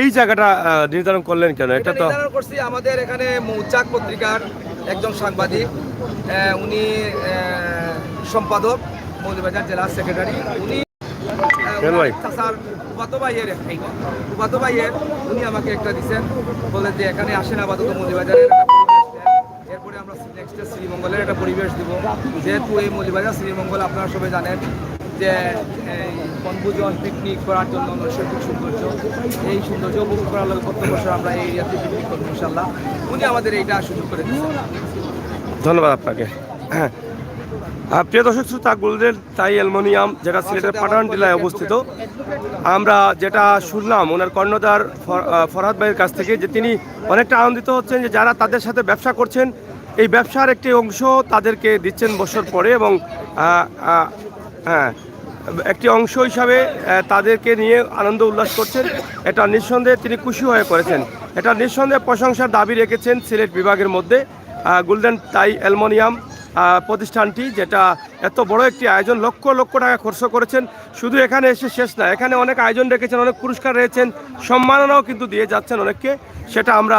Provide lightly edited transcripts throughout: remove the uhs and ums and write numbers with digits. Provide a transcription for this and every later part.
এই জায়গাটা নির্ধারণ করলেন কেন? এটা তো নির্ধারণ করছি আমাদের এখানে মৌচাক পত্রিকার একজন সাংবাদিক, উনি সম্পাদক, মৌলভীবাজার জেলার সেক্রেটারি, উনি চাচার উপাতো ভাইয়ের উনি আমাকে একটা দিচ্ছেন, বলে যে এখানে আসেন আপাতত মৌলভীবাজারের এরপরে আমরা নেক্সট শ্রীমঙ্গলের একটা পরিবেশ দিব। যেহেতু এই মৌলভীবাজার শ্রীমঙ্গল আপনারা সবাই জানেন যে বনভোজন পিকনিক করার জন্য নৈসর্গিক সৌন্দর্য, এই সৌন্দর্য উপভোগ করার লগে প্রত্যেক বছর আমরা এই এরিয়াতে পিকনিক করবো ইনশাল্লাহ। উনি আমাদের এইটা সুযোগ করে দিচ্ছেন। ধন্যবাদ আপনাকে। প্রিয় দর্শক শ্রোতা, গোল্ডেন তাই অ্যালুমিনিয়াম যেটা সিলেটের পাঠান জেলায় অবস্থিত, আমরা যেটা শুনলাম ওনার কর্ণধার ফরহাদ ভাইয়ের কাছ থেকে, যে তিনি অনেকটা আনন্দিত হচ্ছেন যে যারা তাদের সাথে ব্যবসা করছেন এই ব্যবসার একটি অংশ তাদেরকে দিচ্ছেন বছর পরে, এবং হ্যাঁ একটি অংশ হিসাবে তাদেরকে নিয়ে আনন্দ উল্লাস করছেন। এটা নিঃসন্দেহে তিনি খুশি হয়ে করেছেন। এটা নিঃসন্দেহে প্রশংসার দাবি রেখেছেন সিলেট বিভাগের মধ্যে গোল্ডেন তাই অ্যালুমিনিয়াম প্রতিষ্ঠানটি, যেটা এত বড় একটি আয়োজন, লক্ষ লক্ষ টাকা খরচ করেছেন। শুধু এখানে এসে শেষ না, এখানে অনেক আয়োজন রেখেছেন, অনেক পুরস্কার রয়েছেন, সম্মাননাও কিন্তু দিয়ে যাচ্ছেন অনেককে। সেটা আমরা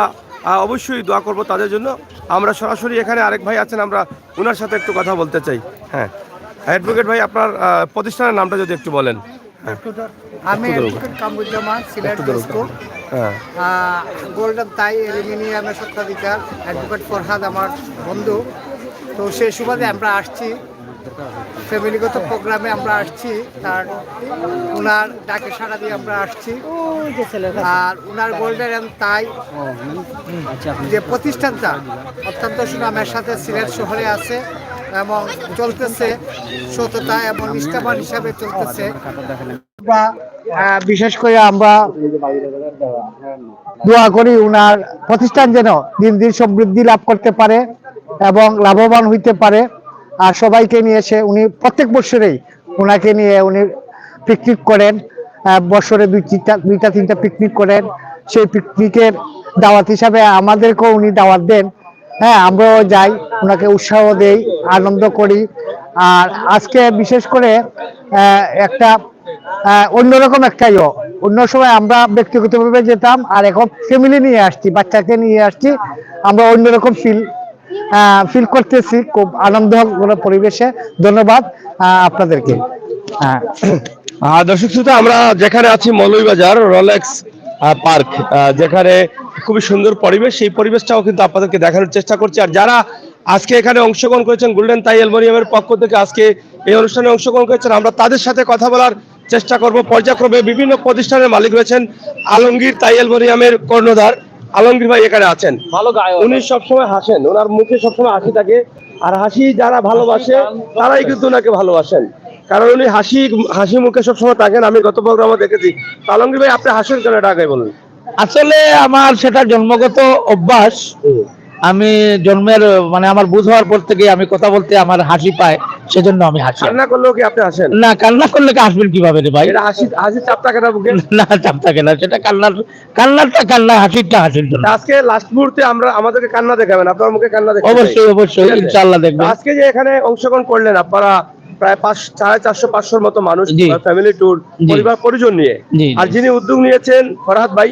অবশ্যই দোয়া করব তাদের জন্য। আমরা সরাসরি এখানে আরেক ভাই আছেন, আমরা ওনার সাথে একটু কথা বলতে চাই। হ্যাঁ, অ্যাডভোকেট ভাই, আপনার প্রতিষ্ঠানের নামটা যদি একটু বলেন। আমি অ্যাডভোকেট কামরুজ্জামান, সিলেট ডেস্কো। গোল্ডেন তাই অ্যালুমিনিয়ামের স্বত্বাধিকার অ্যাডভোকেট ফরহাদ আমার বন্ধু। তো সেই সুবাদে আমরা আসছি, ফ্যামিলিগত প্রোগ্রামে আমরা আসছি, তার ওনার ডাকে সাড়া দিয়ে আমরা আসছি। আর ওনার গোল্ডেন তাই যে প্রতিষ্ঠানটা অত্যন্ত সুনামের সাথে সিলেট শহরে আছে এবং চলতেছে, সততা এবং নিষ্ঠাবান হিসাবে চলতেছে। বিশেষ করে আমরা দোয়া করি উনার প্রতিষ্ঠান যেন দিন দিন সমৃদ্ধি লাভ করতে পারে এবং লাভবান হইতে পারে। আর সবাইকে নিয়ে এসে উনি প্রত্যেক বছরেই ওনাকে নিয়ে উনি পিকনিক করেন, বছরে দুইটা তিনটা পিকনিক করেন। সেই পিকনিকের দাওয়াত হিসাবে আমাদেরকেও উনি দাওয়াত দেন। হ্যাঁ, আমরাও যাই, ওনাকে উৎসাহ দেই, আনন্দ করি। আর আজকে বিশেষ করে একটা অন্যরকম একটাই, অন্য সময় আমরা ব্যক্তিগতভাবে যেতাম, আর এখন ফ্যামিলি নিয়ে আসছি, বাচ্চাকে নিয়ে আসছি, আমরা অন্যরকম ফিল করতেছি, খুব আনন্দ পরিবেশে। ধন্যবাদ আপনাদেরকে। দর্শক শ্রোতা, আমরা যেখানে আছি মৌলভীবাজার রোলেক্স পার্ক, যেখানে খুবই সুন্দর পরিবেশ, সেই পরিবেশটাও কিন্তু আপনাদেরকে দেখানোর চেষ্টা করছি। আর যারা আজকে এখানে অংশগ্রহণ করেছেন গোল্ডেন তাই অ্যালুমিনিয়ামের পক্ষ থেকে আজকে এই অনুষ্ঠানে অংশগ্রহণ করেছেন, আমরা তাদের সাথে কথা বলার চেষ্টা করব। পর্যায়ক্রমে বিভিন্ন প্রতিষ্ঠানের মালিক রয়েছেন। আলমগীর তাই অ্যালুমিনিয়ামের কর্ণধার আলমগীর ভাই এখানে আছেন। ভালো গায়ক, উনি সবসময় হাসেন, ওনার মুখে সবসময় হাসি থাকে। আর হাসি যারা ভালোবাসে তারাই কিন্তু ওনাকে ভালোবাসেন, কারণ উনি হাসি মুখে সবসময় থাকেন। আমি গত প্রোগ্রামে দেখেছি। আলমগীর ভাই, আপনি হাসেন কেন, এটা আগে বলুন। আসলে আমার সেটা জন্মগত অভ্যাস। আমি জন্মের আমার বুঝ হওয়ার পর থেকে আমি কথা বলতে আমার হাসি পায়, সেজন্য আমি হাসি। কান্না করলেও কি আপনি হাসেন? না, কান্না করলে কি হাসবেন কিভাবে রে ভাই? এটা হাসি চাপ থাকে না বুকে? না, চাপ থাকে না, সেটা কান্নারটা কান্না, হাসিটা হাসির জন্য। আজকে লাস্ট মুহূর্তে আমাদেরকে কান্না দেখাবেন, আপনার মুখে কান্না দেখাবেন। অবশ্যই অবশ্যই, ইনশাআল্লাহ দেখবেন। আজকে যে এখানে অংশগ্রহণ করলেন আপনারা, প্রায় 450-500 মতো মানুষ, ফ্যামিলি ট্যুর, পরিবার পরিজন নিয়ে। আর যিনি উদ্যোগ নিয়েছেন ফরহাদ ভাই,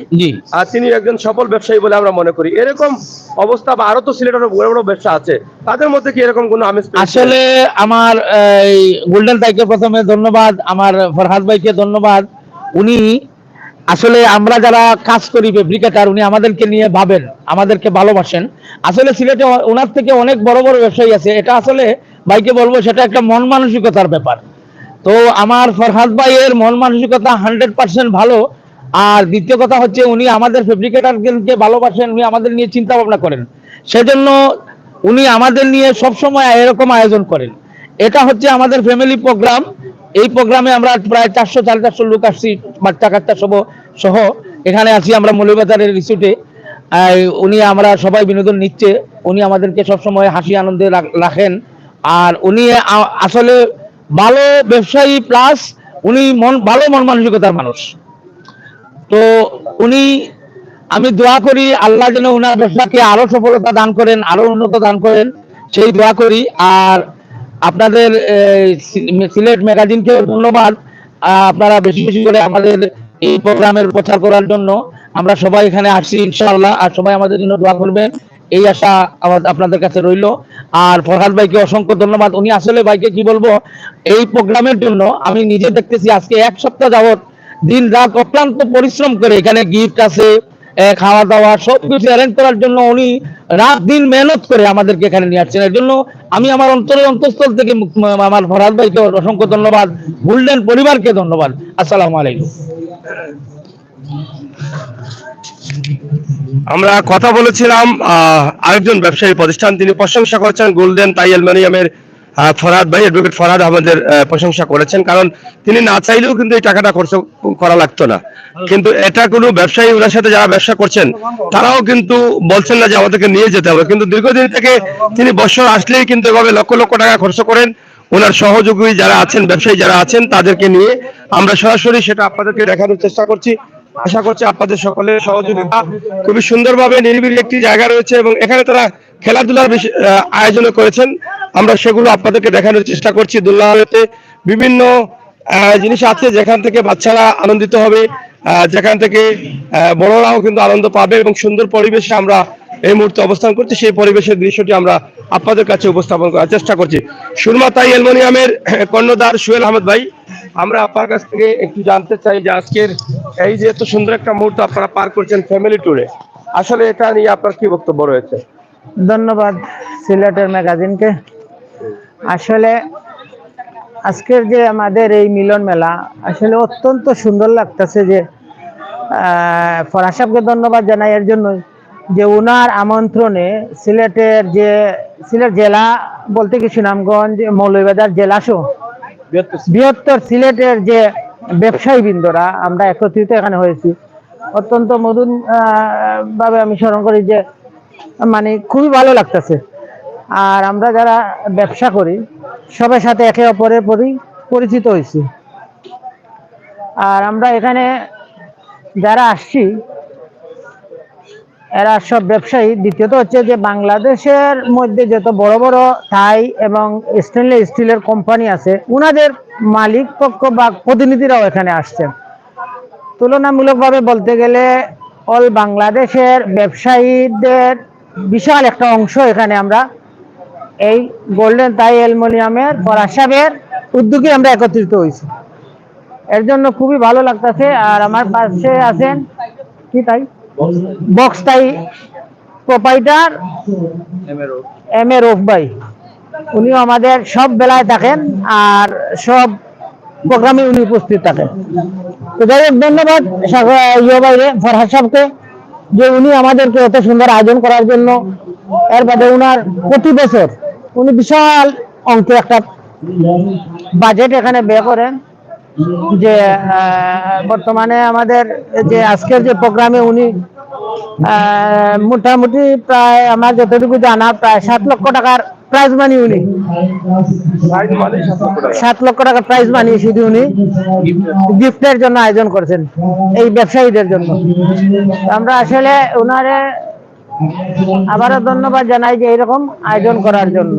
আর তিনি একজন সফল ব্যবসায়ী বলে আমরা মনে করি। এরকম অবস্থা বা আরো তো সিলেটের বড় বড় ব্যবসা আছে, তাদের মধ্যে কি এরকম কোনো আমেজ? আসলে আমার গোল্ডেন তাইকে প্রথমে ধন্যবাদ, আমার ফরহাদ ভাইকে ধন্যবাদ। উনি আসলে আমরা যারা কাজ করি ফেব্রিকেটার, উনি আমাদেরকে নিয়ে ভাবেন, আমাদেরকে ভালোবাসেন। আসলে সিলেটে ওনার থেকে অনেক বড় বড় ব্যবসায়ী আছে, এটা আসলে ভাইকে বলবো সেটা একটা মন মানসিকতার ব্যাপার। তো আমার ফরহাদ ভাইয়ের মন মানসিকতা 100% ভালো। আর দ্বিতীয় কথা হচ্ছে, উনি আমাদের ফেব্রিকেটারকে ভালোবাসেন, উনি আমাদের নিয়ে চিন্তা ভাবনা করেন, সেজন্য উনি আমাদের নিয়ে সবসময় এরকম আয়োজন করেন। এটা হচ্ছে আমাদের ফ্যামিলি প্রোগ্রাম। এই প্রোগ্রামে আমরা প্রায় 400-450 লোক আসছি, বাচ্চা কাচ্চা সহ এখানে আছি আমরা মৌলভীবাজারের রিসোর্টে। উনি আমরা সবাই বিনোদন নিচ্ছে, উনি আমাদেরকে সবসময় হাসি আনন্দে রাখেন। আর উনি আসলে ভালো ব্যবসায়ী, প্লাস উনি ভালো মন মানসিকতার মানুষ। তো আমি দোয়া করি আল্লাহ যেন উনার ব্যবসাকে আরো সফলতা দান করেন, আরো উন্নত দান করেন, সেই দোয়া করি। আর আপনাদের সিলেট ম্যাগাজিনকে ধন্যবাদ, আপনারা বেশি বেশি করে আমাদের এই প্রোগ্রামের প্রচার করার জন্য। আমরা সবাই এখানে আসছি ইনশাআল্লাহ, আর সবাই আমাদের জন্য দোয়া করবেন এই আশা আপনাদের কাছে রইলো। আর ফরহাদ ভাইকে অসংখ্য ধন্যবাদ। উনি আসলে ভাইকে কি বলবো, এই প্রোগ্রামের জন্য আমি নিজে দেখতেছি আজকে 1 সপ্তাহ যাবত দিন রাত অক্লান্ত পরিশ্রম করে এখানে গিফট আছে, খাওয়া দাওয়া সবকিছু অ্যারেঞ্জ করার জন্য উনি রাত দিন মেহনত করে আমাদেরকে এখানে নিয়ে আসছেন। এর জন্য আমি আমার অন্তঃস্থল থেকে আমার ফরহাদ ভাইকে অসংখ্য ধন্যবাদ, গোল্ডেন পরিবারকে ধন্যবাদ। আসসালামু আলাইকুম। আমরা কথা বলেছিলাম আরেকজন ব্যবসায়ী প্রতিষ্ঠান, তিনি প্রশংসা করেছেন গোল্ডেন তাই অ্যালুমিনিয়ামের ফরহাদ ভাই, অ্যাডভোকেট ফরহাদ আমাদের প্রশংসা করেছেন, কারণ তিনি না চাইলেও কিন্তু এই টাকাটা খরচ করা লাগতো না। কিন্তু এটা কোনো ব্যবসায়ী, ওনার সাথে যারা ব্যবসা করছেন তারাও কিন্তু বলছেন না যে আমাদেরকে নিয়ে যেতে হবে, কিন্তু দীর্ঘদিন থেকে তিনি বছর আসলেই কিন্তু এভাবে লক্ষ লক্ষ টাকা খরচ করেন। ওনার সহযোগী যারা আছেন, ব্যবসায়ী যারা আছেন, তাদেরকে নিয়ে আমরা সরাসরি সেটা আপনাদেরকে দেখানোর চেষ্টা করছি। আশা করছি আপনাদের সকলের সহযোগিতা। খুবই সুন্দরভাবে নিরিবিলি একটি জায়গা রয়েছে এবং এখানে তারা খেলাধুলার আয়োজন করেছেন, আমরা সেগুলো আপনাদেরকে দেখানোর চেষ্টা করছি। দোলনাতে বিভিন্ন জিনিস আছে যেখান থেকে বাচ্চারা আনন্দিত হবে, যেখান থেকে বড়রাও কিন্তু আনন্দ পাবে, এবং সুন্দর পরিবেশে আমরা এই মুহূর্তে অবস্থান করছি। সেই পরিবেশের দৃশ্যটি আমরা আপনাদের কাছে উপস্থাপন করার চেষ্টা করছি। সুরমা তাই অ্যালুমিনিয়ামের কর্ণধার সোহেল আহমেদ ভাই, আমরা আপনার কাছ থেকে একটু জানতে চাই যে আজকের এই যে এত সুন্দর একটা মুহূর্ত আপনারা পার করছেন ফ্যামিলি ট্যুরে, আসলে এটা নিয়ে আপনার কি বক্তব্য রয়েছে? ধন্যবাদ সিলেটের ম্যাগাজিনকে। আসলে আজকের যে আমাদের এই মিলন মেলা আসলে অত্যন্ত সুন্দর লাগতেছে। যে ফরহাদ সাহেবকে ধন্যবাদ জানাই এর জন্য যে উনার আমন্ত্রণে সিলেট জেলা বলতে কি সুনামগঞ্জ, মৌলভীবাজার জেলা সহ বৃহত্তর সিলেটের যে ব্যবসায়ী বৃন্দরা আমরা একত্রিত এখানে হয়েছি। অত্যন্ত মধুর ভাবে আমি স্মরণ করি যে মানে খুবই ভালো লাগতেছে। আর আমরা যারা ব্যবসা করি সবার সাথে একে অপরের পরিচিত হয়েছি। আর আমরা এখানে যারা আসছি এরা সব ব্যবসায়ী। দ্বিতীয়ত হচ্ছে যে বাংলাদেশের মধ্যে যত বড় বড় থাই এবং স্টেনলেস স্টিলের কোম্পানি আছে উনাদের মালিক পক্ষ বা প্রতিনিধিরাও এখানে আসছেন। তুলনামূলকভাবে বলতে গেলে অল বাংলাদেশের ব্যবসায়ীদের বিশাল একটা অংশ এখানে আমরা এই গোল্ডেন তাই অ্যালুমিনিয়ামের ফরহাদ সাহেবের উদ্যোগে আমরা একত্রিত হয়েছি। এর জন্য খুবই ভালো লাগতেছে। আর আমার পাশে আছেন কি তাই বক্স তাই প্রোপাইটার এম এ রফ ভাই, উনিও আমাদের সব বেলায় থাকেন আর সব প্রোগ্রামে উনি উপস্থিত থাকেন। তো যাই হোক, ধন্যবাদ ফরহাদ সাহেবকে যে উনি আমাদেরকে এত সুন্দর আয়োজন করার জন্য। এর বাদে উনার প্রতি বছর উনি বিশাল অঙ্কে একটা বাজেট এখানে ব্যয় করেন। যে বর্তমানে আমাদের যে আজকের যে প্রোগ্রামে উনি মোটামুটি প্রায় আমার যতটুকু জানা প্রায় 7 লক্ষ টাকার প্রাইজ মানি, উনি 7 লক্ষ টাকার প্রাইজ মানি শুধু উনি গিফটের জন্য আয়োজন করেছেন এই ব্যবসায়ীদের জন্য। আমরা আসলে ওনারে আবারও ধন্যবাদ জানাই যে এরকম আয়োজন করার জন্য।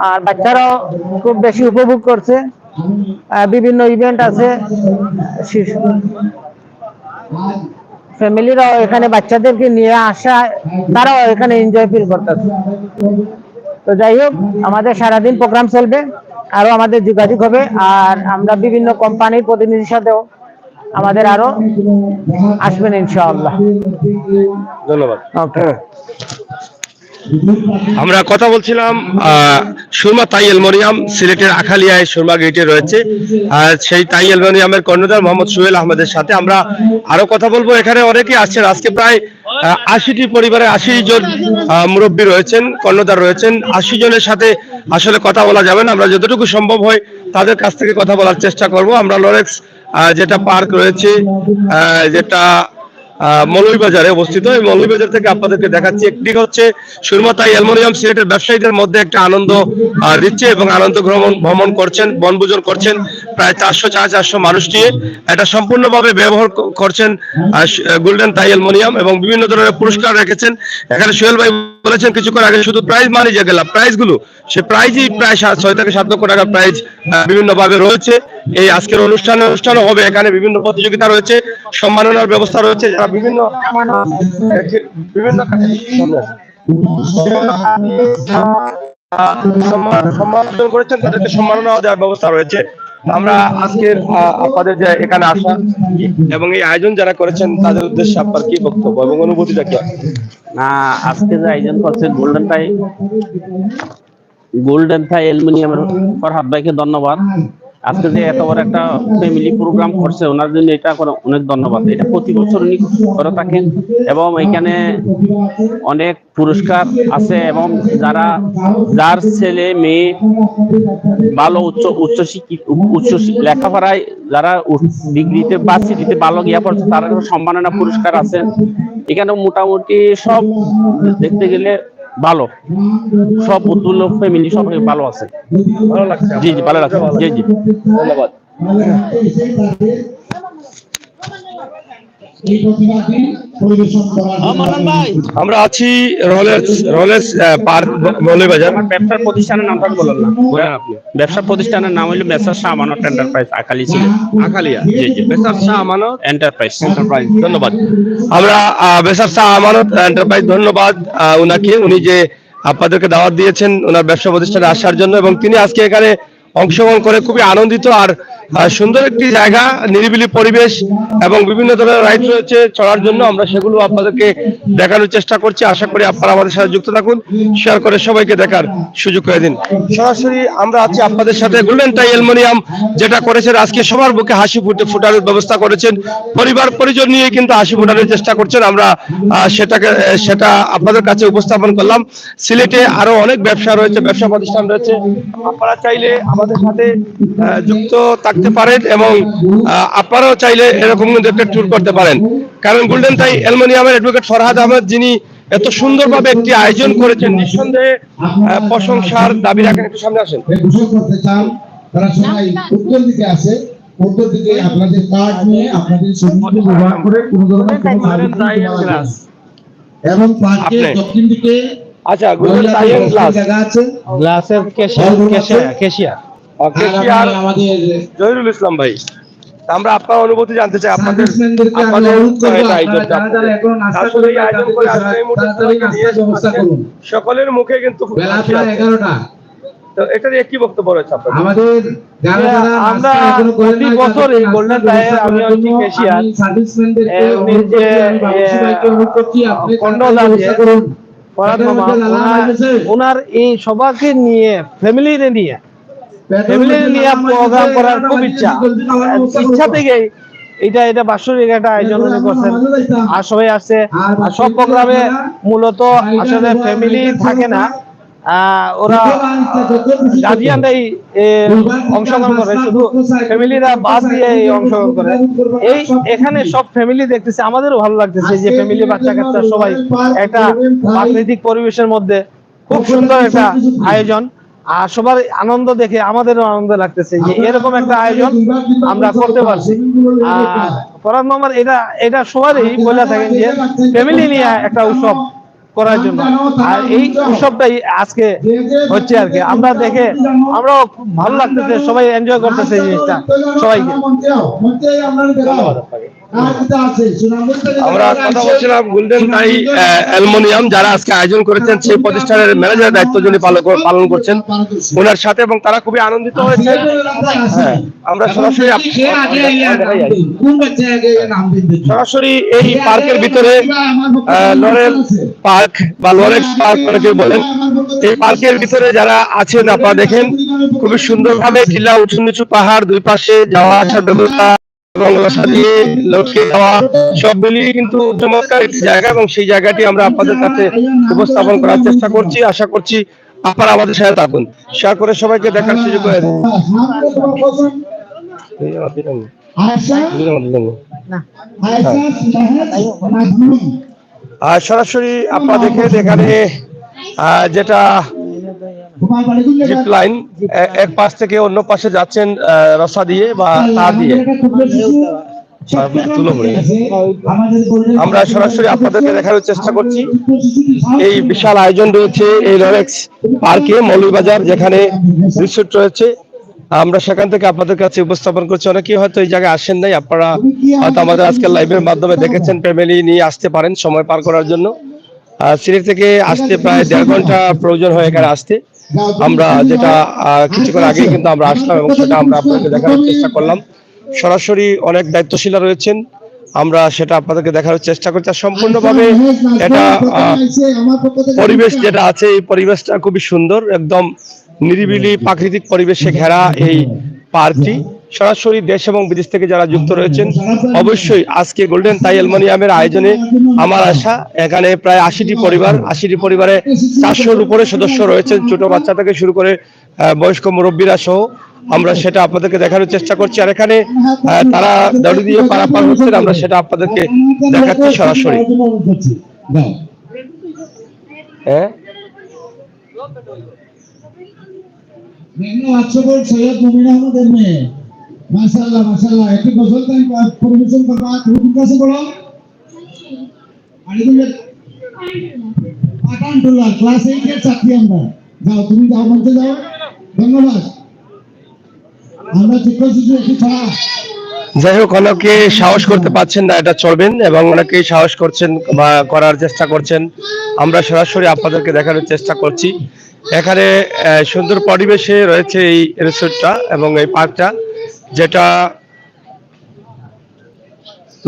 আর বাচ্চারাও খুব বেশি উপভোগ করছে। বিভিন্ন ইভেন্ট আছে, ফ্যামিলিরাও এখানে বাচ্চাদেরকে নিয়ে আসা, তারাও এখানে এনজয় ফিল করতেছে। তো যাই হোক, আমাদের সারাদিন প্রোগ্রাম চলবে, আরো আমাদের যোগাযোগ হবে। আর আমরা বিভিন্ন কোম্পানির প্রতিনিধির সাথেও আমাদের আরো আসবেন ইনশাআল্লাহ। ধন্যবাদ। ওকে, আমরা কথা বলছিলাম সুরমা তাই অ্যালুমিনিয়াম সিলেটের আখালিয়ায় সুরমা গেটে রয়েছে, আর সেই তাই অ্যালুমিনিয়ামের কর্ণধার মোহাম্মদ সোহেল আহমেদের সাথে আমরা আরো কথা বলবো। এখানে অনেকে আসছেন, আজকে প্রায় 80টি পরিবারে 80 জন মুরব্বী রয়েছেন, কর্ণধার রয়েছেন। 80 জনের সাথে আসলে কথা বলা যাবে না, আমরা যতটুকু সম্ভব হয় তাদের কাছ থেকে কথা বলার চেষ্টা করব। আমরা লরেক্স যেটা পার্ক রয়েছে, যেটা মৌলভীবাজারে অবস্থিত, এই মৌলভীবাজার থেকে আপনাদেরকে দেখাচ্ছি। একটি হচ্ছে সুরমা তাই অ্যালুমিনিয়াম সিলেটের ব্যবসায়ীদের মধ্যে একটা আনন্দ দিচ্ছে এবং আনন্দ ভ্রমণ করছেন, বনভোজন করছেন প্রায় 400 মানুষ নিয়ে। এটা সম্পূর্ণভাবে ব্যবহার করছেন গোল্ডেন তাই অ্যালুমিনিয়াম এবং বিভিন্ন ধরনের পুরস্কার রেখেছেন। এখানে সোহেল ভাই বলেছেন কিছুক্ষণ আগে, শুধু প্রাইজ মানি যে গেলাম প্রাইজগুলো, সে প্রাইজই প্রায় 6 থেকে 7 লক্ষ টাকার প্রাইজ বিভিন্ন ভাবে রয়েছে। এই আজকের অনুষ্ঠানও হবে, এখানে বিভিন্ন প্রতিযোগিতা রয়েছে, সম্মাননার ব্যবস্থা রয়েছে, যারা বিভিন্ন সম্মান অর্জন করেছেন তাদেরকে সম্মাননা দেওয়ার ব্যবস্থা রয়েছে। আমরা আজকের আপনাদের যে এখানে আসা এবং এই আয়োজন যারা করেছেন তাদের উদ্দেশ্যে আপনার কি বক্তব্য এবং অনুভূতিটা কি? না, আজকে যে আয়োজন করছেন গোল্ডেন থাই অ্যালুমিনিয়ামের ফরহাদ ভাইকে ধন্যবাদ। আজকে যে এত বড় একটা ফ্যামিলি প্রোগ্রাম করছে ওনার জন্য এটা অনেক ধন্যবাদ। এটা প্রতি বছর উনি করে থাকেন এবং এখানে অনেক পুরস্কার আছে এবং যার ছেলে মেয়ে ভালো উচ্চ লেখাপড়ায় যারা ডিগ্রিতে বা সিটিতে ভালো গিয়া পড়ছে তারা সম্মাননা পুরস্কার আছে। এখানে মোটামুটি সব দেখতে গেলে ভালো, সব উত্তোল্য ফ্যামিলি সব ভালো আছে, ভালো লাগছে। জি জি ভালো লাগছে, জি জি ধন্যবাদ। আমরা আছি রলেস পার্ক মৌলভীবাজার। ব্যবসার প্রতিষ্ঠানের নামটা বলেন না আপনি? ব্যবসা প্রতিষ্ঠানের নাম হলো মেসার শাহ আমানত এন্টারপ্রাইজ, আখালিয়া। জি জি, মেসার শাহ আমানত এন্টারপ্রাইজ। ধন্যবাদ। আমরা মেসার শাহ আমানত এন্টারপ্রাইজ, ধন্যবাদ উনাকে, উনি যে আপনাদেরকে দাওয়াত দিয়েছেন ওনার ব্যবসা প্রতিষ্ঠানে আসার জন্য, এবং তিনি আজকে এখানে অংশগ্রহণ করে খুবই আনন্দিত। আর সুন্দর একটি জায়গা, নিরিবিলি পরিবেশ এবং বিভিন্ন ধরনের রাইড রয়েছে চড়ার জন্য, আমরা সেগুলো আপনাদেরকে দেখানোর চেষ্টা করছি। আশা করি আপনারা আমাদের সাথে যুক্ত থাকুন, শেয়ার করে সবাইকে দেখার সুযোগ করে দিন। সরাসরি আমরা আছি আপনাদের সাথে গোল্ডেন টাই অ্যালুমিনিয়াম, যেটা করেছেন আজকে সবার বুকে হাসি ফুটানোর ব্যবস্থা করেছেন, পরিবার পরিজন নিয়ে কিন্তু হাসি ফুটানোর চেষ্টা করছেন। আমরা সেটা আপনাদের কাছে উপস্থাপন করলাম। সিলেটে আরো অনেক ব্যবসা রয়েছে, ব্যবসা প্রতিষ্ঠান রয়েছে, আপনারা চাইলে আমাদের সাথে যুক্ত থাকতে পারেন এবং আপনারাও চাইলে এরকম একটা ট্যুর করতে পারেন। কারণ গোল্ডেন টাই অ্যালুমিনিয়ামের অ্যাডভোকেট ফরহাদ আহমেদ, যিনি এত সুন্দরভাবে একটি আয়োজন করেছেন, নিঃসন্দেহে প্রশংসার দাবি রাখেন। একটু সামনে আসেন। তারা সবাই উত্তর দিকে আসে, উত্তর দিকে আপনাদের কার্ড নিয়ে আপনাদের ছবিগুলো ব্যবহার করে কোনো ধরনের এবং পার্কের দক্ষিণ দিকে আচ্ছা, গোল্ডেন টাই এন্ড গ্লাস জায়গা আছে, গ্লাসের কেশিয়ার আমাদের জহিরুল ইসলাম ভাই, আমরা আপনার অনুভূতি জানতে চাই। আপনাদের সকলের মুখে কিন্তু এটা নিয়ে কি বক্তব্য রয়েছে আপনাদের? আমাদের আমরা প্রতি বছর এই গোল্ডেন টাইয়ের আমি হচ্ছি কেশিয়ার, ওনার এই সবাইকে নিয়ে ফ্যামিলি নিয়ে প্রোগ্রাম করার খুব ইচ্ছা থেকে এটা বাৎসরিক একটা আয়োজন উনি করছেন, আর সবাই আসছে। আর সব প্রোগ্রামে মূলত আসলে ফ্যামিলি থাকে না, ওরা গার্জিয়ানরাই অংশগ্রহণ করে, শুধু ফ্যামিলিরা বাদ দিয়ে অংশগ্রহণ করে। এখানে সব ফ্যামিলি দেখতেছে, আমাদেরও ভালো লাগতেছে যে ফ্যামিলি বাচ্চা কাচ্চা সবাই একটা প্রাকৃতিক পরিবেশের মধ্যে খুব সুন্দর একটা আয়োজন। আর সবার আনন্দ দেখে আমাদেরও আনন্দ লাগতেছে যে এরকম একটা আয়োজন আমরা করতে পারছি। আর ফরহাদ মামার এটা সবারই বলে থাকেন যে ফ্যামিলি নিয়ে একটা উৎসব করার জন্য, আর এই উৎসবটাই আজকে হচ্ছে আর কি। আমরা দেখে আমরাও খুব ভালো লাগতেছে, সবাই এনজয় করতেছে জিনিসটা সবাইকে। আমরা কথা বলছিলাম গোল্ডেন টাই অ্যালুমিনিয়াম যারা আজকে আয়োজন করেছেন, সেই প্রতিষ্ঠানের ম্যানেজারের দায়িত্ব যিনি পালন করছেন ওনার সাথে, এবং তারা খুবই আনন্দিত হয়েছে। আমরা সরাসরি এই পার্কের ভিতরে লরেল পার্ক বা লরেক্স পার্ক অনেকে বলেন, এই পার্কের ভিতরে যারা আছেন আপনারা দেখেন খুবই সুন্দরভাবে টিলা, উঁচু নিচু পাহাড়, দুই পাশে যাওয়া আসার ব্যবস্থা সব মিলিয়ে কিন্তু চমৎকার একটি জায়গা, এবং সেই জায়গাটি আমরা আপনাদের কাছে উপস্থাপন করার চেষ্টা করছি। আশা করছি আপনারা আমাদের সাথে থাকুন, শেয়ার করে সবাইকে দেখার সুযোগ করে দিন। আর সরাসরি আপনারা দেখেন এখানে যেটা জিপ লাইন, এক পাশ থেকে অন্য পাশে যাচ্ছেন রাস্তা দিয়ে বা তার দিয়ে। আমরা সরাসরি আপনাদেরকে দেখানোর চেষ্টা করছি এই বিশাল আয়োজন রয়েছে এই রলেক্স পার্কে মৌলভীবাজার, যেখানে রিসোর্ট রয়েছে। আমরা সেখান থেকে আপনাদের কাছে উপস্থাপন করছি। অনেকেই হয়তো এই জায়গায় আসেন নাই, আপনারা হয়তো আমাদের আজকের লাইভের মাধ্যমে দেখেছেন। ফ্যামিলি নিয়ে আসতে পারেন সময় পার করার জন্য। সিলেট থেকে আসতে প্রায় 1.5 ঘন্টা প্রয়োজন হয় এখানে আসতে। আমরা যেটা কিছুক্ষণ আগে কিন্তু আমরা আসলাম এবং সেটা আমরা আপনাদেরকে দেখানোর চেষ্টা করলাম। সরাসরি অনেক দায়িত্বশীলরা রয়েছেন, আমরা সেটা আপনাদেরকে দেখানোর চেষ্টা করছি। আর সম্পূর্ণভাবে এটা পরিবেশ যেটা আছে, এই পরিবেশটা খুবই সুন্দর, একদম নিরিবিলি প্রাকৃতিক পরিবেশে ঘেরা এই পার্কটি। সরাসরি দেশ এবং বিদেশ থেকে যারা যুক্ত রয়েছেন, অবশ্যই আজকে গোল্ডেন তাই অ্যালুমিনিয়ামের আয়োজনে আমার আশা এখানে প্রায় 80টি পরিবার, 80টি পরিবারে 400-র উপরে সদস্য রয়েছেন, ছোট বাচ্চা থেকে শুরু করে বয়স্ক মুরব্বীরা সহ। আমরা সেটা আপনাদেরকে দেখানোর চেষ্টা করছি। আর এখানে তারা দড়ি দিয়ে পারাপার হচ্ছেন, আমরা সেটা আপনাদেরকে দেখাচ্ছি সরাসরি। হ্যাঁ, সৈয়দ মুমিন আহমদের মেয়ে, মাশাআল্লাহ মাশাআল্লাহ। একটি গজল গান পরিবেশন করবা, তুমি কোন ক্লাসে পড়ো? পাঠানটুলা ক্লাস 8 এর ছাত্রী আমরা। যাও, তুমি যাও, মঞ্চে যাও। ধন্যবাদ। আমরা ঠিক করছি যে একটু ছাড়া। যাই হোক, অনেকে সাহস করতে পারছেন না এটা চলবেন, এবং অনেকেই সাহস করছেন বা করার চেষ্টা করছেন। আমরা সরাসরি আপনাদেরকে দেখানোর চেষ্টা করছি। এখানে সুন্দর পরিবেশে রয়েছে এই রিসোর্টটা এবং এই পার্কটা, যেটা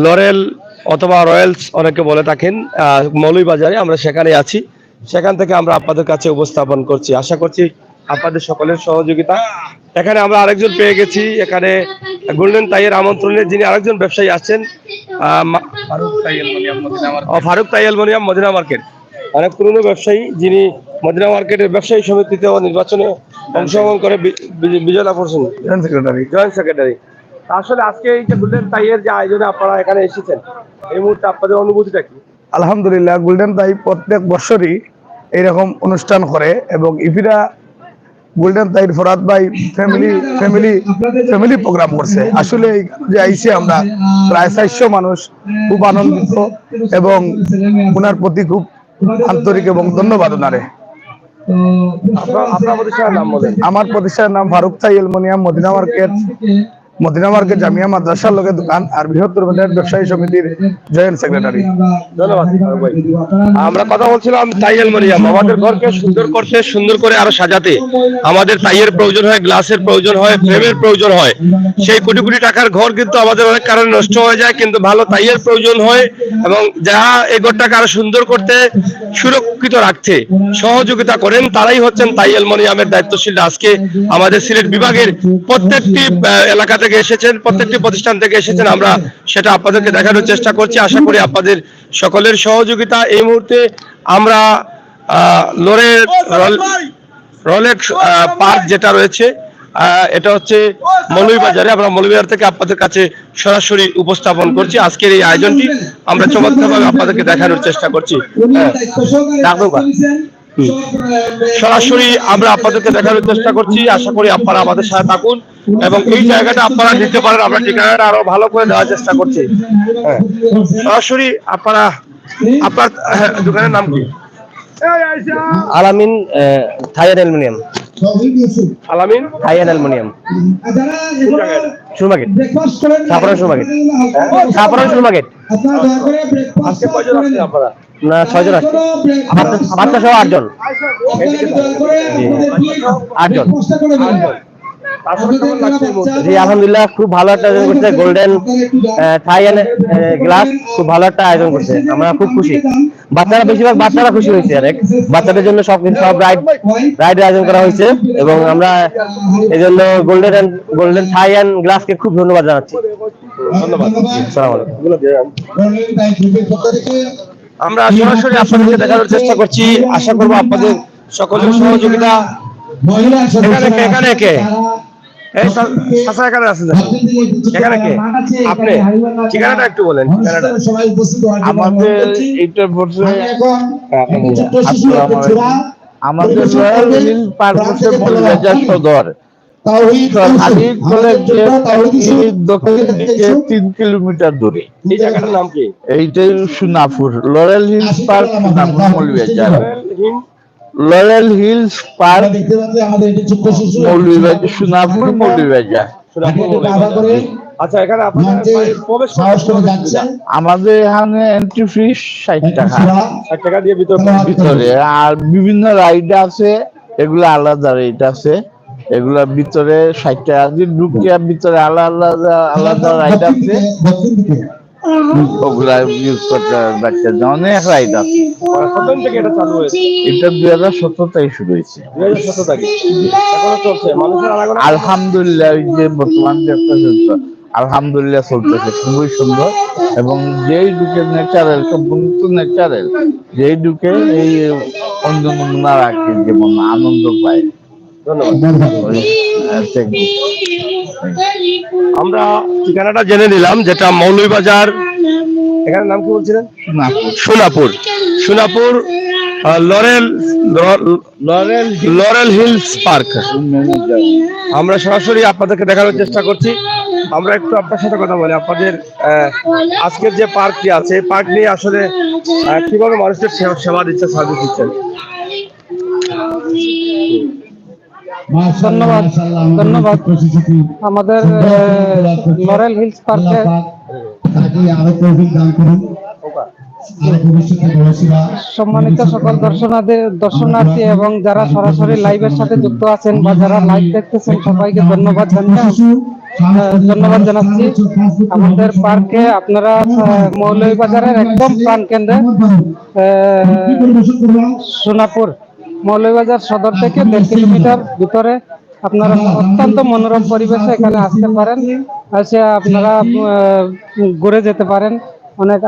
লরেল অথবা রয়্যালস অনেকে বলে থাকেন। মৌলভীবাজারে আমরা সেখানে আছি, সেখান থেকে আমরা আপনাদের কাছে উপস্থাপন করছি। আশা করছি আপনাদের সকলের সহযোগিতা। এখানে আমরা আরেকজন পেয়ে গেছি, এখানে গোল্ডেন তাইয়ের আমন্ত্রণে যিনি আরেকজন ব্যবসায়ী আছেন, ফারুক তাই অ্যালুমিনিয়াম মদিনা মার্কেট, অনেক পুরনো ব্যবসায়ী, যিনি মদিনা মার্কেটের ব্যবসায়ী সমিতিতেও নির্বাচনে অংশগ্রহণ করে বিজয়লাভ করছেন, জয়েন্ট সেক্রেটারি। আসলে আজকে এই যে গোল্ডেন তাইয়ের যে আয়োজনে আপনারা এখানে এসেছেন, এই মুহূর্তে আপনাদের অনুভূতিটা কি? আলহামদুলিল্লাহ, গোল্ডেন তাই প্রত্যেক বছরই এইরকম অনুষ্ঠান করে এবং ইফিরা গোল্ডেন তাইর ফরাদ ভাই ফ্যামিলি প্রোগ্রাম করছে। আসলে যে আইসে আমরা প্রায় 400 মানুষ, খুব আনন্দিত এবং ওনার প্রতি খুব আন্তরিক এবং ধন্যবাদ ওনারে। আপনার প্রতিষ্ঠানের নাম বলেন। আমার প্রতিষ্ঠানের নাম ফারুক তাই অ্যালুমিনিয়াম, মদিনা মার্কেট জামিয়া মাদ্রাসার লগে দোকান, আর বৃহত্তর বাজার ব্যবসায়ী সমিতির জয়েন্ট সেক্রেটারি। ধন্যবাদ ভাই। আমরা কথা বলছিলাম তাই অ্যালুমিনিয়াম, আমাদের ঘরকে সুন্দর করতে, সুন্দর করে আরো সাজাতে আমাদের তাইয়ের প্রয়োজন হয়, গ্লাসের প্রয়োজন হয়, ফ্রেমের প্রয়োজন হয়। সেই কোটি কোটি টাকার ঘর কিন্তু আমাদের অনেক কারণে নষ্ট হয়ে যায়, কিন্তু ভালো তাইয়ের প্রয়োজন হয়, এবং যারা এই ঘরটাকে আরো সুন্দর করতে, সুরক্ষিত রাখতে সহযোগিতা করেন, তারাই হচ্ছেন তাই অ্যালুমিনিয়ামের দায়িত্বশীল। আজকে আমাদের সিলেট বিভাগের প্রত্যেকটি এলাকা থেকে এসেছেন, প্রত্যেকটি প্রতিষ্ঠান থেকে এসেছেন, আমরা সেটা আপনাদেরকে দেখানোর চেষ্টা করছি। আশা করি আপনাদের সকলের সহযোগিতা। এই মুহূর্তে আমরা রলেক্স পার্ক যেটা রয়েছে, এটা হচ্ছে মৌলভীবাজারে। আমরা মৌলভীবাজার থেকে আপনাদের কাছে সরাসরি উপস্থাপন করছি আজকের এই আয়োজনটি। আমরা চমৎকারভাবে আপনাদেরকে দেখানোর চেষ্টা করছি। সরাসরি আমরা আপনাদেরকে দেখানোর চেষ্টা করছি। আশা করি আপনারা আমাদের সাথে থাকুন এবং এই জায়গাটা আপনারা নিতে পারেন। আমরা ঠিকানাটা আরো ভালো করে দেওয়ার চেষ্টা করছি। সরাসরি আপনারা, আপনার দোকানের নাম কি? আলামিন থাই অ্যালুমিনিয়াম। আলামিন থাই অ্যালুমিনিয়াম, সুরমার্কেট, সাপাড়া সুরমার্কেট, আজকে কয়জন আসছেন আপনারা? না 6 জন আসছে, বাচ্চা সহ 8 জন। 8 জন। জি আলহামদুলিল্লাহ, খুব ভালো একটা আয়োজন করছে গোল্ডেন থাই গ্লাস, খুব ভালো একটা আয়োজন করছে, আমরা খুব খুশি। বাচ্চারা, বেশিরভাগ বাচ্চারা খুশি হয়েছে। অনেক বাচ্চাদের জন্য সব রাইডের আয়োজন করা হয়েছে এবং আমরা এই জন্য গোল্ডেন থাই অ্যান্ড গ্লাসকে খুব ধন্যবাদ জানাচ্ছি। ধন্যবাদ। আসসালামু আলাইকুম। আমরা সরাসরি আপনাদেরকে দেখানোর চেষ্টা করছি। আশা করবো আপনাদের সকলের সহযোগিতা। এখানে কে? এখানে আছে, এখানে কে? আপনি ঠিকানাটা একটু বলেন। আমাদের এইটা পড়ছে, আমাদের রয়্যাল মিল পার্ক হচ্ছে মৌলভীবাজার সদর। তাওহীদ হাবিব কলেজের দক্ষিণ দিকে 3 কিলোমিটার দূরে। এই জায়গাটার নাম কি? এইটাই Sonapur, lauryl Hills park, Sonapur Moulvibazar. Lauryl Hills park, দেখতে পাচ্ছি আমাদের এটি ছোট্ট শিশু মৌলভীবাজার, সোনাপুর মৌলভীবাজার। আচ্ছা, এখানে মঞ্চে প্রবেশ সাহস করে যাচ্ছে আমাদের এখানে এন্ট্রি ফি 60 টাকা 60 টাকা দিয়ে ভিতরে, আর বিভিন্ন রাইড আছে, এগুলো আলাদা রেট আছে। এগুলা ভিতরে 60 টাকা দিয়ে ঢুকিয়া ভিতরে আলাদা আলাদা রাইড আছে, দক্ষিণ দিকে ওগুলা ইউজ করতে বাচ্চাদের অনেক রাইড আছে। কতদিন থেকে এটা চালু হয়েছে? এটা 2017 থেকে শুরু হয়েছে। 2017 থেকে এখনো চলছে। মানুষের আনাগোনা আলহামদুলিল্লাহ, এই যে বর্তমান ব্যবসা চলছে, আলহামদুলিল্লাহ চলতেছে খুবই সুন্দর। এবং যেই ঢুকে ন্যাচারাল, সম্পূর্ণ ন্যাচারাল, যেই ঢুকে এই অন্য নমুনা রাখে, যেমন আনন্দ পায়। আমরা ঠিকানাটা জেনে নিলাম, যেটা মৌলভীবাজার, এখানে নাম কি বলছিলেন? Sonapur. Sonapur lauryl Hills park. আমরা সরাসরি আপনাদেরকে দেখানোর চেষ্টা করছি। আমরা একটু আপনার সাথে কথা বলি। আপনাদের আজকের যে পার্কটি আছে, পার্ক নিয়ে আসলে কিভাবে মানুষের সেবা দিচ্ছে, সার্ভিস দিচ্ছেন? ধন্যবাদ ধন্যবাদ আমাদের লরেল হিলস পার্কে তাকে আরো তৌফিক দান করুন, আরো ভবিষ্যতে বড় সেবা। সম্মানিত সকল দর্শনার্থী এবং যারা সরাসরি লাইভের সাথে যুক্ত আছেন বা যারা লাইভ দেখতেছেন, সবাইকে ধন্যবাদ জানাচ্ছি। আমাদের পার্কে আপনারা মৌলভীবাজারের একদম প্রাণ কেন্দ্রে সোনাপুর মৌলভীবাজার সদর থেকে 1.5 কিলোমিটার ভিতরে আপনারা অত্যন্ত মনোরম পরিবেশে এখানে আসতে পারেন। এসে আপনারা ঘুরে যেতে পারেন। অনেক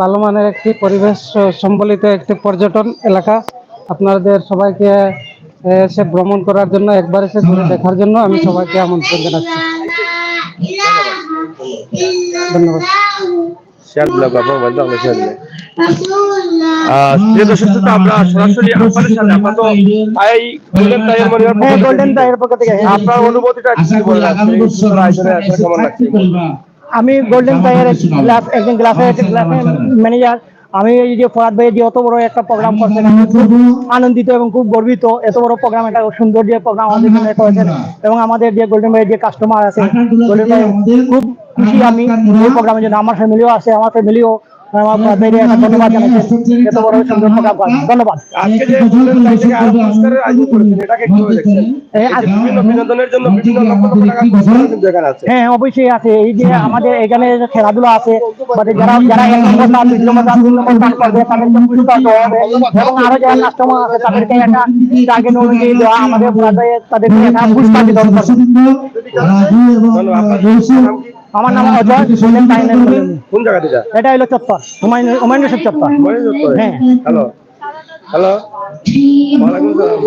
ভালো মানের একটি পরিবেশ সম্বলিত একটি পর্যটন এলাকা। আপনাদের সবাইকে এসে ভ্রমণ করার জন্য, একবার এসে ঘুরে দেখার জন্য আমি সবাইকে আমন্ত্রণ জানাচ্ছি। ধন্যবাদ। প্রিয় দর্শক শ্রোতা, আমরা সরাসরি আপনাদের সাথে গোল্ডেন টাইয়ের পক্ষ থেকে আপনার অনুভূতিটা কি বলবেন? কেমন লাগছে? আমি গোল্ডেন টাইয়ের একজন গ্লাসের ম্যানেজার। আমি এই যে ফরাদ ভাই যে অত বড় একটা প্রোগ্রাম করছেন, আমি খুব আনন্দিত এবং খুব গর্বিত। এত বড় প্রোগ্রাম, এটা সুন্দর যে প্রোগ্রাম আমাদের জন্য করেছেন, এবং আমাদের যে গোল্ডেন ভাইয়ের যে কাস্টমার আছে, গোল্ডেন ভাই খুব খুশি আমি এই প্রোগ্রামের জন্য। আমার ফ্যামিলিও আছে, আমার ফ্যামিলিও আমার ভাইকে একটা ধন্যবাদ জানাচ্ছেন, এত বড় সুন্দর প্রোগ্রাম করেন। ধন্যবাদ। আজকে যে গোল্ডেন টাই থেকে আরো পুরস্কারের আয়োজন করেছেন, এটাকে কিভাবে দেখছেন? বিভিন্ন বিনোদনের জন্য বিভিন্ন লক্ষ লক্ষ টাকা পুরস্কার কিন্তু এখানে আছে। হ্যাঁ, অবশ্যই আছে। এই যে আমাদের এখানে খেলাধুলা আছে, যারা যারা 1 নম্বর স্থান, 2 নম্বর স্থান, 3 নম্বর স্থান করবে, তাদেরকে পুরস্কার দেওয়া হবে। এবং আরো যারা কাস্টমার আছে তাদেরকে একটা টার্গেট অনুযায়ী দেওয়া, আমাদের তাদেরকে একটা পুরস্কার বিতরণ করবে। আমার নাম অজয়। কোন জায়গা থেকে? এটা হলো চত্বর, হুমায়ুন রশিদ চত্বর। হ্যাঁ, হ্যালো হ্যালো, ওয়ালাইকুম আসসালাম।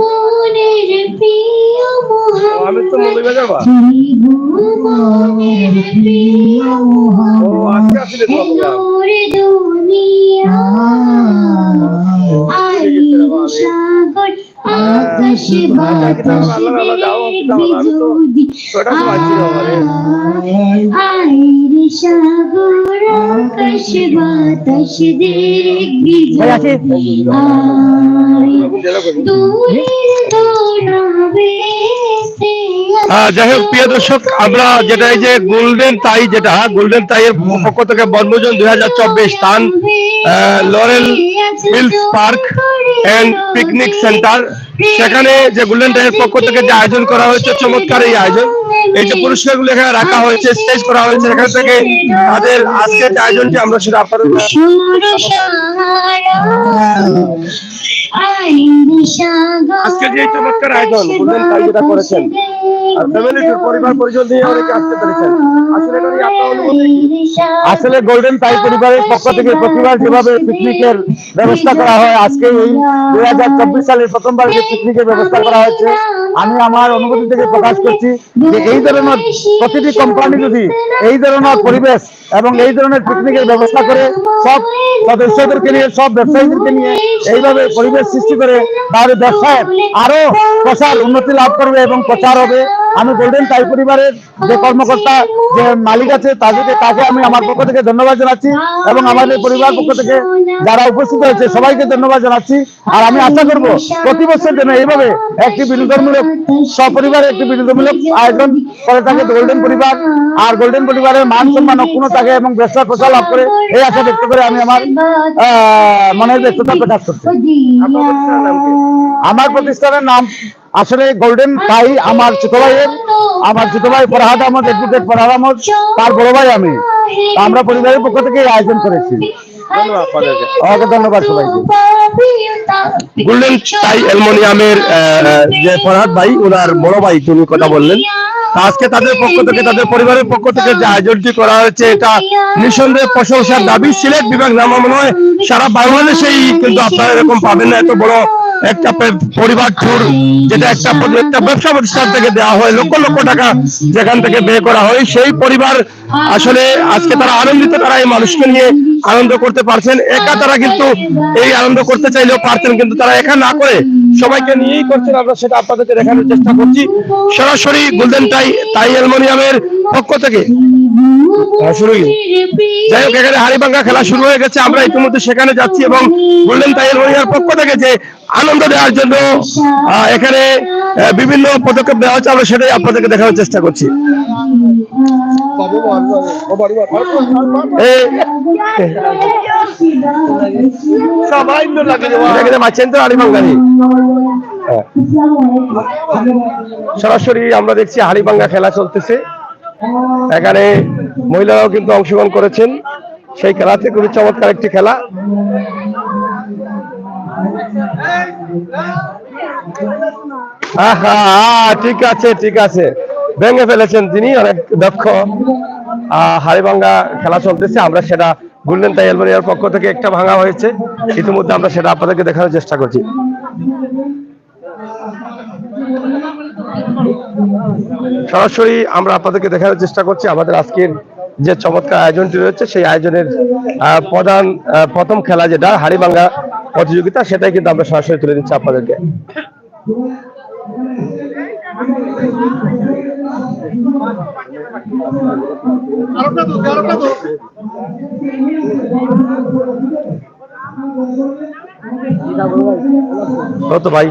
আমি তো মৌলভীবাজার বা। ও আজকে আসলে যাই হোক, প্রিয় দর্শক, আমরা যেটা এই যে গোল্ডেন টাই, যেটা গোল্ডেন টাইয়ের পক্ষ থেকে বনভোজন 2024 স্থান Laurel Hills park and picnic centre, সেখানে যে গোল্ডেন টাইয়ের পক্ষ থেকে যে আয়োজন করা হয়েছে, চমৎকার এই আয়োজন। এই যে পুরস্কারগুলো এখানে রাখা হয়েছে, স্টেজ করা হয়েছে, এখান থেকে তাদের আজকের যে আয়োজনটি আমরা সেটা আপনাদের আজকে যে চমৎকার আয়োজন গোল্ডেন টাই যেটা করেছেন, আর ফ্যামিলির পরিবার পরিজন নিয়ে অনেকে আসতে পেরেছেন। আসলে এটা নিয়ে আপনার অনুভূতি? আসলে গোল্ডেন টাই পরিবারের পক্ষ থেকে প্রতিবার যেভাবে পিকনিকের ব্যবস্থা করা হয়, আজকে এই 2024 সালের প্রথমবার যে পিকনিকের ব্যবস্থা করা হয়েছে, আমি আমার অনুভূতি থেকে প্রকাশ করছি যে এই ধরনের প্রতিটি কোম্পানি যদি এই ধরনের পরিবেশ এবং এই ধরনের পিকনিকের ব্যবস্থা করে, সব সদস্যদেরকে নিয়ে, সব ব্যবসায়ীদেরকে নিয়ে এইভাবে পরিবেশ সৃষ্টি করে, তাহলে ব্যবসায় আরো প্রসার উন্নতি লাভ করবে এবং প্রচার হবে। আমি গোল্ডেন টাই পরিবারের যে কর্মকর্তা, যে মালিক আছে, তাকে আমি আমার পক্ষ থেকে ধন্যবাদ জানাচ্ছি এবং আমাদের পরিবার পক্ষ থেকে যারা উপস্থিত হয়েছে সবাইকে ধন্যবাদ জানাচ্ছি। আর আমি আশা করব প্রতি বছর যেন এইভাবে একটি বিনোদনমূলক সপরিবারে একটি বিনোদনমূলক আয়োজন করে থাকে গোল্ডেন পরিবার, আর গোল্ডেন পরিবারের মান সম্মান অক্ষুণ্ণ থাকে এবং ব্যবসার প্রচার লাভ করে, এই আশা ব্যক্ত করে আমি আমার মনের ব্যস্ততা প্রকাশ করছি। আমার প্রতিষ্ঠানের নাম আসলে গোল্ডেন টাই আমার ছোট ভাই ফরহাদ আহমদ, অ্যাডভোকেট ফরহাদ আহমদ, তার বড় ভাই আমি। আমরা পরিবারের পক্ষ থেকে এই আয়োজন করেছি। ধন্যবাদ সবাইকে। গোল্ডেন টাই অ্যালুমিনিয়ামের যে ফরহাদ ভাই, ওনার বড় ভাই তুমি কথা বললেন, আজকে তাদের পক্ষ থেকে, তাদের পরিবারের পক্ষ থেকে যে আয়োজনটি করা হয়েছে, এটা নিঃসন্দেহে প্রশংসার দাবি। সিলেট বিভাগ না, আমার মনে হয় সারা বাংলাদেশেই কিন্তু আপনারা এরকম পাবেন না, এত বড় একটা পরিবার ট্যুর, যেটা একটা ব্যবসা প্রতিষ্ঠান থেকে দেওয়া হয়, লক্ষ লক্ষ টাকা যেখান থেকে ব্যয় করা হয়। সেই পরিবার আসলে আজকে তারা আনন্দিত, তারা এই মানুষকে নিয়ে আনন্দ করতে পারছেন। একা তারা কিন্তু এই আনন্দ করতে চাইলেও পারতেন, কিন্তু তারা একা না করে সবাইকে নিয়েই করছেন। আমরা সেটা আপনাদেরকে দেখানোর চেষ্টা করছি সরাসরি গোল্ডেন টাই অ্যালুমিনিয়ামের পক্ষ থেকে। যাই হোক, এখানে হাড়িভাঙ্গা খেলা শুরু হয়ে গেছে, আমরা ইতিমধ্যে সেখানে যাচ্ছি এবং গোল্ডেন টাই অ্যালুমিনিয়ামের পক্ষ থেকে যে আনন্দ দেওয়ার জন্য এখানে বিভিন্ন পদক্ষেপ নেওয়া হচ্ছে, আমরা সেটাই আপনাদেরকে দেখানোর চেষ্টা করছি। সরাসরি আমরা দেখছি হাড়িভাঙ্গা খেলা চলতেছে, এখানে মহিলারাও কিন্তু অংশগ্রহণ করেছেন সেই খেলাতে। খুবই চমৎকার একটি খেলা। ঠিক আছে, ঠিক আছে, ভেঙে ফেলেছেন তিনি, অনেক দক্ষ। হাড়িভাঙ্গা খেলা চলতেছে, আমরা সেটা গোল্ডেন টাই অ্যালুমিনিয়ামের পক্ষ থেকে একটা ভাঙা হয়েছে, ইতিমধ্যে আমরা সেটা আপনাদেরকে দেখানোর চেষ্টা করছি। সরাসরি আমরা আপনাদেরকে দেখানোর চেষ্টা করছি আমাদের আজকের যে চমৎকার আয়োজনটি রয়েছে, সেই আয়োজনের প্রথম খেলা যেটা হাড়িভাঙ্গা প্রতিযোগিতা, সেটাই কিন্তু আমরা সরাসরি তুলে দিচ্ছি আপনাদেরকে। তো ভাই